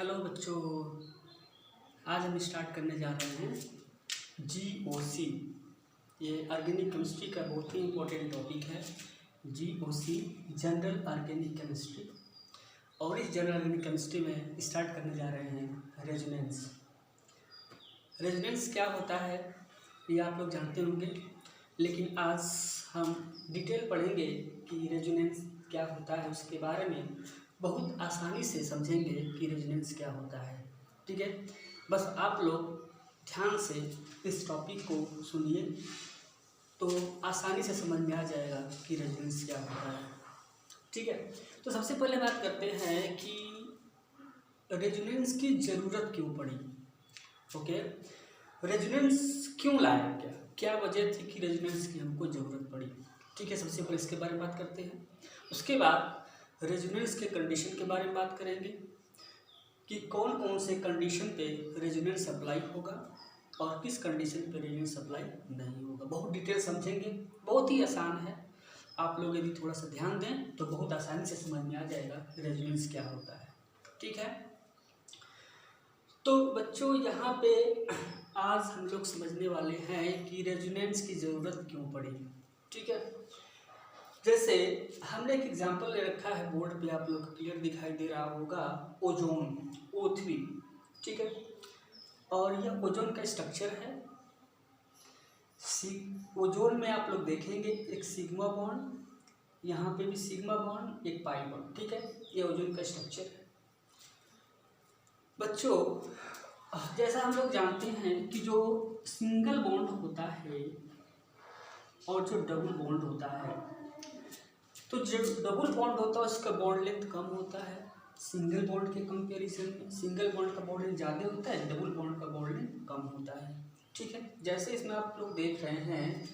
Hello बच्चों, आज हम स्टार्ट करने जा रहे हैं GOC। ये ऑर्गेनिक केमिस्ट्री का बहुत ही इम्पोर्टेंट टॉपिक है। GOC general organic chemistry. और इस जनरल ऑर्गेनिक केमिस्ट्री में स्टार्ट करने जा रहे हैं रेजोनेंस। रेजोनेंस क्या होता है ये आप लोग जानते होंगे, लेकिन आज हम डिटेल पढ़ेंगे कि रेजोनेंस क्या होता है। उसके बारे में बहुत आसानी से समझेंगे कि रेजोनेंस क्या होता है। ठीक है, बस आप लोग ध्यान से इस टॉपिक को सुनिए तो आसानी से समझ में आ जाएगा कि रेजोनेंस क्या होता है। ठीक है, तो सबसे पहले बात करते हैं कि रेजोनेंस की ज़रूरत क्यों पड़ी। ओके, रेजोनेंस क्यों लाया गया, क्या वजह थी कि रेजोनेंस की हमको ज़रूरत पड़ी। ठीक है, सबसे पहले इसके बारे में बात करते हैं। उसके बाद रेजोनेंस के कंडीशन के बारे में बात करेंगे कि कौन कौन से कंडीशन पे रेजोनेंस अप्लाई होगा और किस कंडीशन पे रेजोनेंस अप्लाई नहीं होगा। बहुत डिटेल समझेंगे, बहुत ही आसान है। आप लोग यदि थोड़ा सा ध्यान दें तो बहुत आसानी से समझ में आ जाएगा रेजोनेंस क्या होता है। ठीक है, तो बच्चों यहाँ पे आज हम लोग समझने वाले हैं कि रेजोनेंस की ज़रूरत क्यों पड़ी। ठीक है, जैसे हमने एक एग्जांपल ले रखा है बोर्ड पे, आप लोग क्लियर दिखाई दे रहा होगा, ओजोन O3। ठीक है, और यह ओजोन का स्ट्रक्चर है। ओजोन में आप लोग देखेंगे एक सिग्मा बॉन्ड, यहाँ पे भी सिग्मा बॉन्ड, एक पाई बॉन्ड। ठीक है, ये ओजोन का स्ट्रक्चर है। बच्चों, जैसा हम लोग जानते हैं कि जो सिंगल बॉन्ड होता है और जो डबल बॉन्ड होता है, तो जो डबल बॉन्ड होता है उसका बॉन्ड लेंथ कम होता है सिंगल बॉन्ड के कंपैरिजन में। सिंगल बॉन्ड का बॉन्ड लेंथ ज़्यादा होता है, डबल बॉन्ड का बॉन्ड लेंथ कम होता है। ठीक है, जैसे इसमें आप लोग देख रहे हैं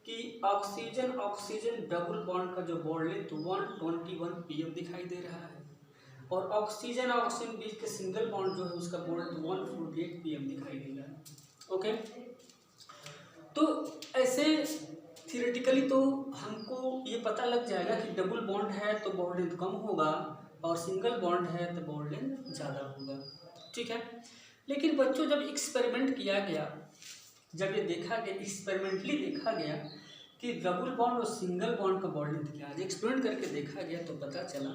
कि ऑक्सीजन ऑक्सीजन डबल बॉन्ड का जो बॉन्ड लेंथ 121 pm दिखाई दे रहा है, और ऑक्सीजन ऑक्सीजन बीच के सिंगल बॉन्ड जो है उसका बॉन्ड लेंथ 148 pm दिखाई दे रहा है। ओके, तो ऐसे थियोरेटिकली तो हमको ये पता लग जाएगा कि डबल बॉन्ड है तो बॉन्ड लेंथ कम होगा और सिंगल बॉन्ड है तो बॉन्ड लेंथ ज़्यादा होगा। ठीक है, लेकिन बच्चों जब एक्सपेरिमेंट किया गया, जब ये देखा गया, एक्सपेरिमेंटली देखा गया कि डबल बॉन्ड और सिंगल बॉन्ड का बॉन्ड लेंथ क्या है, एक्सपेरिमेंट करके देखा गया तो पता चला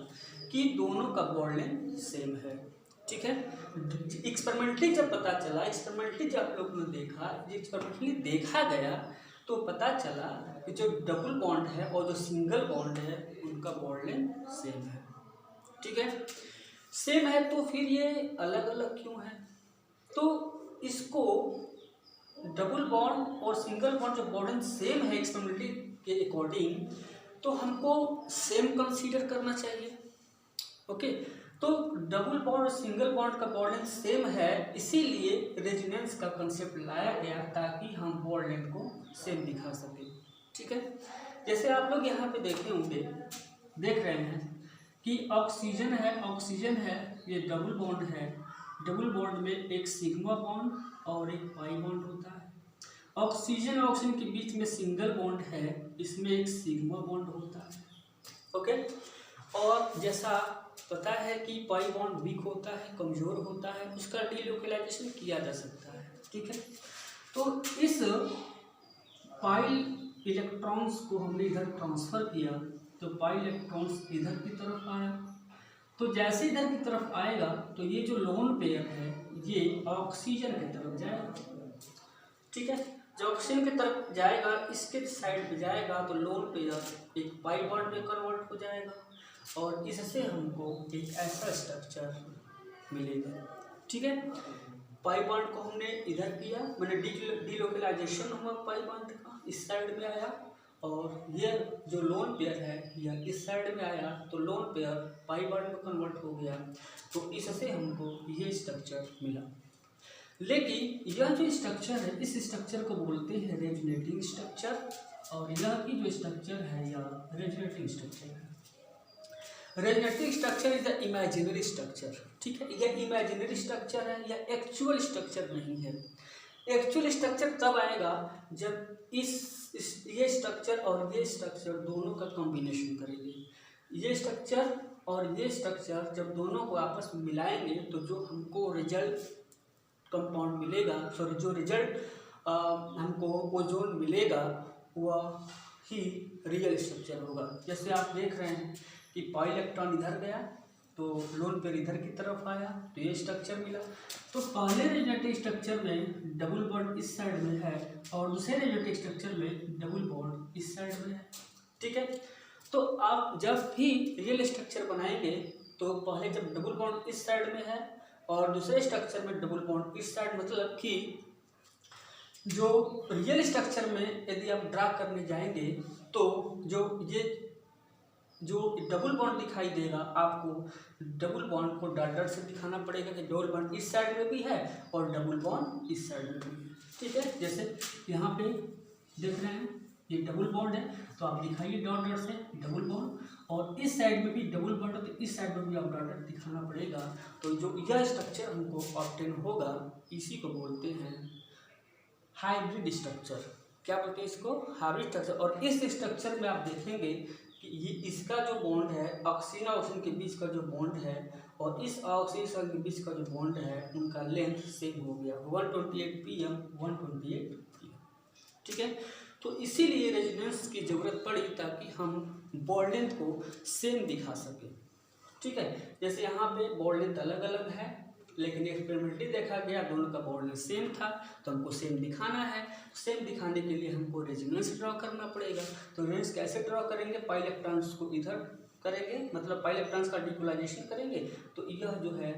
कि दोनों का बॉन्ड लेंथ सेम है। ठीक है, एक्सपेरिमेंटली जब पता चला, एक्सपेरिमेंटली जब आप लोग ने देखा, एक्सपेरिमेंटली देखा गया तो पता चला कि जो डबल बॉन्ड है और जो सिंगल बॉन्ड है उनका बॉन्ड लेंथ सेम है। ठीक है, सेम है तो फिर ये अलग अलग क्यों है। तो इसको डबल बॉन्ड और सिंगल बॉन्ड जो बॉन्ड सेम है एक्सपेरिमेंटली के अकॉर्डिंग, तो हमको सेम कंसीडर करना चाहिए। ओके, तो डबल बॉन्ड और सिंगल बॉन्ड का बॉन्ड लेंथ सेम है, इसीलिए रेजोनेंस का कंसेप्ट लाया गया ताकि हम बॉन्ड लेंथ को सेम दिखा सकें। ठीक है, जैसे आप लोग यहाँ पे देखे होंगे, देख रहे हैं कि ऑक्सीजन है, ये डबल बॉन्ड है। डबल बॉन्ड में एक सिग्मा बॉन्ड और एक पाई बॉन्ड होता है। ऑक्सीजन ऑक्सीजन के बीच में सिंगल बॉन्ड है, इसमें एक सिग्मा बॉन्ड होता है। ओके, और जैसा पता है कि पाई बॉन्ड वीक होता है, कमज़ोर होता है, उसका डीलोकलाइजेशन किया जा सकता है। ठीक है, तो इस पाई इलेक्ट्रॉन्स को हमने इधर ट्रांसफ़र किया तो पाई इलेक्ट्रॉन्स इधर की तरफ आया, तो जैसे इधर की तरफ आएगा तो ये जो लोन पेयर है ये ऑक्सीजन की तरफ जाएगा। ठीक है, जब ऑक्सीजन की तरफ जाएगा, इसके साइड पे जाएगा तो लोन पेयर एक पाई बॉन्ड में कन्वर्ट हो जाएगा और इससे हमको एक ऐसा स्ट्रक्चर मिलेगा। ठीक है, पाई बॉन्ड को हमने इधर किया, मैंने डीलोकलाइजेशन हुआ पाई बॉन्ड का, इस साइड में आया, और ये जो लोन पेयर है यह इस साइड में आया तो लोन पेयर पाई बॉन्ड में कन्वर्ट हो गया, तो इससे हमको ये स्ट्रक्चर मिला। लेकिन यह जो स्ट्रक्चर है, इस स्ट्रक्चर को बोलते हैं रेजोनेटिंग स्ट्रक्चर, और यह की जो स्ट्रक्चर है यह रेजोनेटिंग स्ट्रक्चर है। Resonating structure is the imaginary structure. ठीक है, यह इमेजिनरी स्ट्रक्चर है, यह एक्चुअल स्ट्रक्चर नहीं है। एक्चुअल स्ट्रक्चर तब आएगा जब ये स्ट्रक्चर और ये स्ट्रक्चर दोनों का कॉम्बिनेशन करेंगे। ये स्ट्रक्चर और ये स्ट्रक्चर जब दोनों को आपस में मिलाएंगे तो जो हमको रिजल्ट कंपाउंड मिलेगा, सॉरी जो रिजल्ट हमको ओजोन मिलेगा वह ही रियल स्ट्रक्चर होगा। जैसे आप देख रहे हैं कि पाई इलेक्ट्रॉन इधर गया तो लोन पेयर इधर की तरफ आया तो ये स्ट्रक्चर मिला। तो पहले रेजोनेटिव स्ट्रक्चर में डबल बॉन्ड इस साइड में है और दूसरे रेजोनेटिव स्ट्रक्चर में डबल बॉन्ड इस साइड में है। ठीक है, तो आप जब भी रियल स्ट्रक्चर बनाएंगे तो पहले जब डबल बॉन्ड इस साइड में है और दूसरे स्ट्रक्चर में डबल बॉन्ड इस साइड, मतलब कि जो रियल स्ट्रक्चर में यदि आप ड्रा करने जाएंगे तो जो डबल बॉन्ड दिखाई देगा आपको डबल बॉन्ड को डॉट से दिखाना पड़ेगा कि डबल बॉन्ड इस साइड में भी है और डबल बॉन्ड इस साइड में भी है। ठीक है, जैसे यहाँ पे देख रहे हैं ये डबल बॉन्ड है तो आप दिखाइए डॉट डॉट से डबल बॉन्ड, और इस साइड में भी डबल बॉन्ड है तो इस साइड में भी आप डॉट डॉट दिखाना पड़ेगा। तो जो यह स्ट्रक्चर हमको ऑब्टेन होगा इसी को बोलते हैं हाइब्रिड स्ट्रक्चर। क्या बोलते हैं इसको? Hybrid structure. और इस स्ट्रक्चर में आप देखेंगे कि ये इसका जो बॉन्ड है ऑक्सीजन ऑक्सीजन के बीच का जो बॉन्ड है और इस ऑक्सीजन के बीच का जो बॉन्ड है उनका लेंथ सेम हो गया 128 pm 128 pm। ठीक है, तो इसीलिए रेजोनेंस की ज़रूरत पड़ी ताकि हम बॉन्ड लेंथ को सेम दिखा सकें। ठीक है, जैसे यहाँ पे बॉन्ड लेंथ अलग अलग है लेकिन एक्सपेरिमेंटली देखा गया दोनों का बॉन्ड लेंथ सेम था तो हमको सेम दिखाना है। सेम दिखाने के लिए हमको रेजोनेंस ड्रॉ करना पड़ेगा। तो रेजोनेंस कैसे ड्रॉ करेंगे? पाई इलेक्ट्रॉन्स को इधर करेंगे, मतलब पाई इलेक्ट्रॉन्स का डिपोलाइजेशन करेंगे तो यह जो है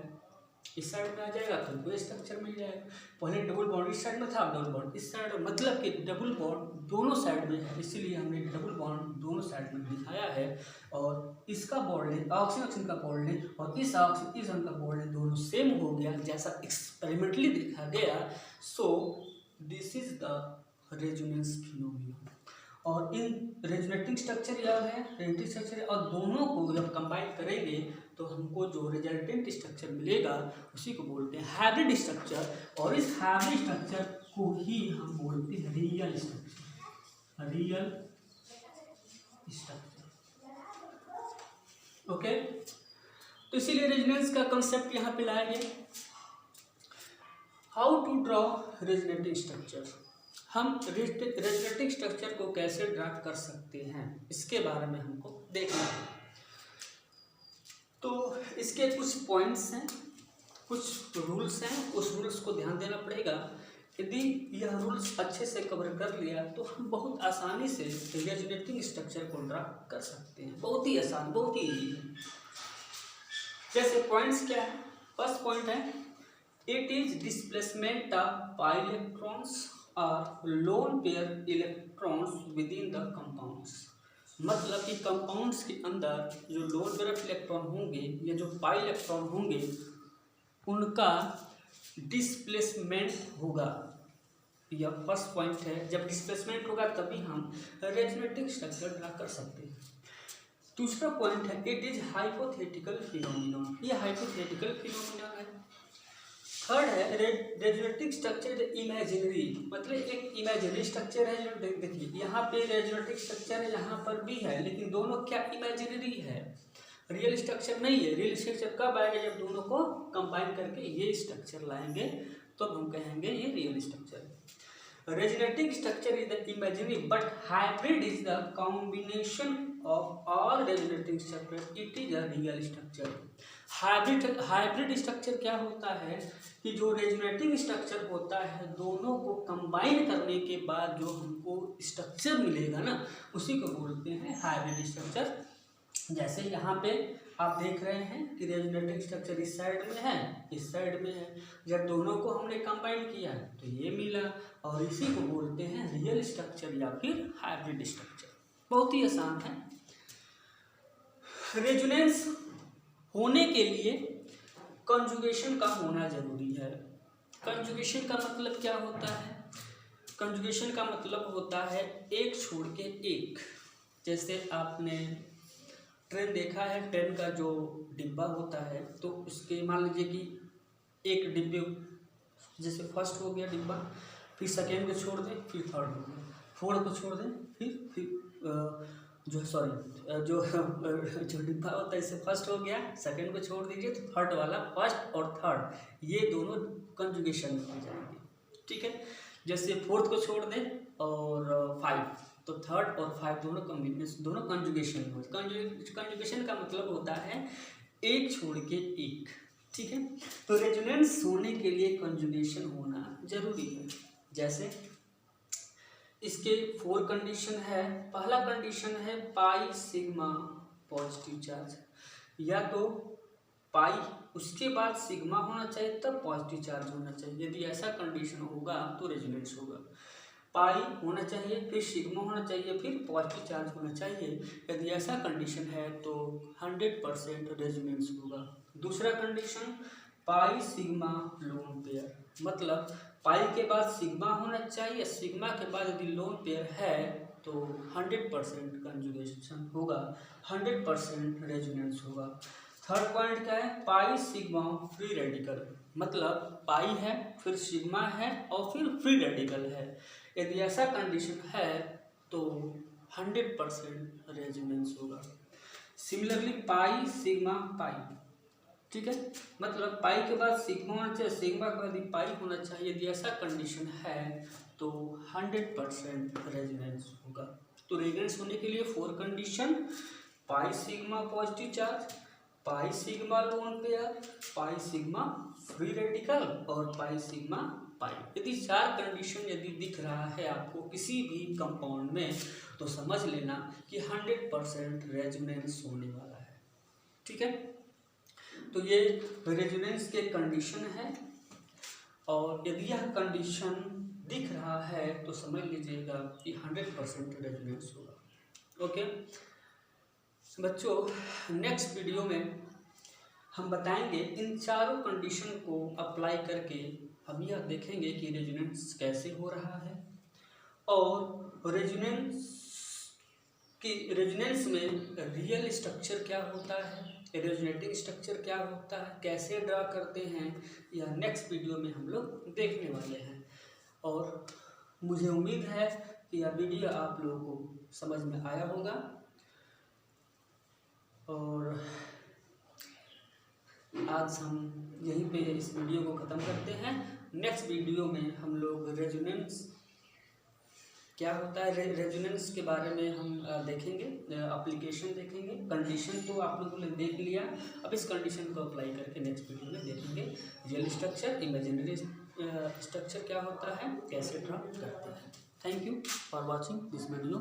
इस साइड में आ जाएगा तो हमको स्ट्रक्चर मिल जाएगा। पहले डबल बॉन्ड इस साइड में था, डबल बॉन्ड इस साइड, मतलब कि डबल बॉन्ड दोनों साइड में है इसीलिए हमने डबल बॉन्ड दोनों साइड में दिखाया है। और इसका बॉन्ड लेंथ ऑक्सीजन का बॉन्ड लेंथ और इस ऑक्सीजन का बॉन्ड लेंथ दोनों सेम हो गया जैसा एक्सपेरिमेंटली देखा गया। So this is the resonance phenomena. और इन रेजोनेटिंग स्ट्रक्चर यह है रेजोनेटिंग स्ट्रक्चर, और दोनों को जब कंबाइन करेंगे तो हमको जो रिजल्टेंट स्ट्रक्चर मिलेगा उसी को बोलते हैं हाइब्रिड स्ट्रक्चर। और इस हाइब्रिड स्ट्रक्चर को ही हम बोलते हैं real structure, real structure. Okay, तो इसीलिए रेजोनेंस का कंसेप्ट यहाँ पे लाया गया। How to draw resonating structure, हम रेजोनेटिंग स्ट्रक्चर को कैसे ड्रा कर सकते हैं इसके बारे में हमको देखना है। तो इसके कुछ पॉइंट्स हैं, कुछ रूल्स हैं, उस रूल्स को ध्यान देना पड़ेगा। यदि यह रूल्स अच्छे से कवर कर लिया तो हम बहुत आसानी से रेजोनेटिंग स्ट्रक्चर को ड्रा कर सकते हैं। बहुत ही आसान, बहुत ही ईजी है। जैसे पॉइंट्स क्या है? फर्स्ट पॉइंट है it is displacement of pi electrons और lone pair electrons within the compounds. मतलब कि कंपाउंड्स के अंदर जो लोन पेयर इलेक्ट्रॉन होंगे या जो पाई इलेक्ट्रॉन होंगे उनका डिस्प्लेसमेंट होगा। यह फर्स्ट पॉइंट है। जब डिस्प्लेसमेंट होगा तभी हम रेजोनेटिंग स्ट्रक्चर ड्रा कर सकते हैं। दूसरा पॉइंट है इट इज हाइपोथेटिकल फिनोमिनन। ये हाइपोथेटिकल फिनोमिनन है। थर्ड है रेजोनेटिंग स्ट्रक्चर इमेजिनरी, मतलब एक इमेजिनरी स्ट्रक्चर है। जो देखिए यहाँ पे रेजोनेटिंग स्ट्रक्चर है, यहाँ पर भी है, लेकिन दोनों क्या इमेजिनरी है, रियल स्ट्रक्चर नहीं है। रियल स्ट्रक्चर कब आएगा? जब दोनों को कंबाइन करके ये स्ट्रक्चर लाएंगे तो हम कहेंगे ये real structure. Resonating structure is the imaginary but hybrid is the combination of all resonating structure, it is a real structure. Hybrid structure क्या होता है कि जो रेजोनेटिंग स्ट्रक्चर होता है दोनों को कंबाइन करने के बाद जो हमको स्ट्रक्चर मिलेगा ना उसी को बोलते हैं हाइब्रिड स्ट्रक्चर। जैसे यहाँ पे आप देख रहे हैं कि रेजोनेटिंग स्ट्रक्चर इस साइड में है, इस साइड में है। जब दोनों को हमने कंबाइन किया तो ये मिला और इसी को बोलते हैं रियल स्ट्रक्चर या फिर हाइब्रिड स्ट्रक्चर। बहुत ही आसान है। रेजोनेंस होने के लिए कंजुगेशन का होना जरूरी है। कंजुगेशन का मतलब क्या होता है? कंजुगेशन का मतलब होता है एक छोड़ के एक। जैसे आपने ट्रेन देखा है, ट्रेन का जो डिब्बा होता है तो उसके मान लीजिए कि एक डिब्बे जैसे फर्स्ट हो गया डिब्बा, फिर सेकेंड को छोड़ दें, फिर थर्ड हो गया, फोर्थ को छोड़ दें, फिर जो डिब्बा होता है इससे फर्स्ट हो गया, सेकंड को छोड़ दीजिए तो थर्ड वाला, फर्स्ट और थर्ड ये दोनों कंजुगेशन में हो जाएंगे। ठीक है, जैसे फोर्थ को छोड़ दें और फाइव, तो थर्ड और फाइव दोनों कॉम्बिनेशन, दोनों कंजुगेशन में हो। कंजुगेशन का मतलब होता है एक छोड़ के एक। ठीक है, तो रेजोनेंस होने के लिए कंजुगेशन होना जरूरी है। जैसे इसके 4 कंडीशन है। पहला कंडीशन है पाई सिग्मा पॉजिटिव चार्ज, या तो पाई उसके बाद सिग्मा होना चाहिए तब पॉजिटिव चार्ज होना चाहिए। यदि ऐसा कंडीशन होगा तो रेजोनेंस होगा। पाई होना चाहिए, फिर सिग्मा होना चाहिए, फिर पॉजिटिव चार्ज होना चाहिए। यदि ऐसा कंडीशन है तो 100% रेजोनेंस होगा। दूसरा condition pi sigma lone pair, मतलब पाई के बाद सिग्मा होना चाहिए, सिग्मा के बाद यदि लोन पेयर है तो 100% कंजुगेशन होगा, 100% रेजोनेंस होगा। थर्ड पॉइंट क्या है, पाई सिग्मा फ्री रेडिकल, मतलब पाई है फिर सिग्मा है और फिर फ्री रेडिकल है। यदि ऐसा कंडीशन है तो 100% रेजोनेंस होगा। सिमिलरली पाई सिग्मा पाई, ठीक है, मतलब पाई के बाद सिग्मा होना चाहिए, सिग्मा के बाद पाई होना चाहिए। यदि ऐसा कंडीशन है तो 100% रेजोनेंस होगा। तो रेजोनेंस होने के लिए 4 condition, pi sigma positive charge, pi sigma lone pair, pi sigma free radical और पाई सिग्मा पाई। यदि 4 कंडीशन यदि दिख रहा है आपको किसी भी कंपाउंड में तो समझ लेना कि 100% रेजोनेंस होने वाला है। ठीक है, तो ये रेजोनेंस के कंडीशन है, और यदि यह कंडीशन दिख रहा है तो समझ लीजिएगा कि 100% रेजोनेंस होगा। ओके बच्चों, नेक्स्ट वीडियो में हम बताएंगे इन चारों कंडीशन को अप्लाई करके हम यह देखेंगे कि रेजोनेंस कैसे हो रहा है, और रेजोनेंस में रियल स्ट्रक्चर क्या होता है, रेजोनेटिंग स्ट्रक्चर क्या होता है, कैसे ड्रा करते हैं, यह नेक्स्ट वीडियो में हम लोग देखने वाले हैं। और मुझे उम्मीद है कि यह वीडियो आप लोगों को समझ में आया होगा, और आज हम यहीं पे इस वीडियो को ख़त्म करते हैं। नेक्स्ट वीडियो में हम लोग रेजोनेंस क्या होता है, रेजोनेंस के बारे में हम देखेंगे, एप्लीकेशन देखेंगे। कंडीशन तो आप लोगों ने देख लिया, अब इस कंडीशन को अप्लाई करके नेक्स्ट वीडियो में देखेंगे रियल स्ट्रक्चर, इमेजिनरी स्ट्रक्चर क्या होता है, कैसे ड्रा करते हैं। Thank you for watching this video.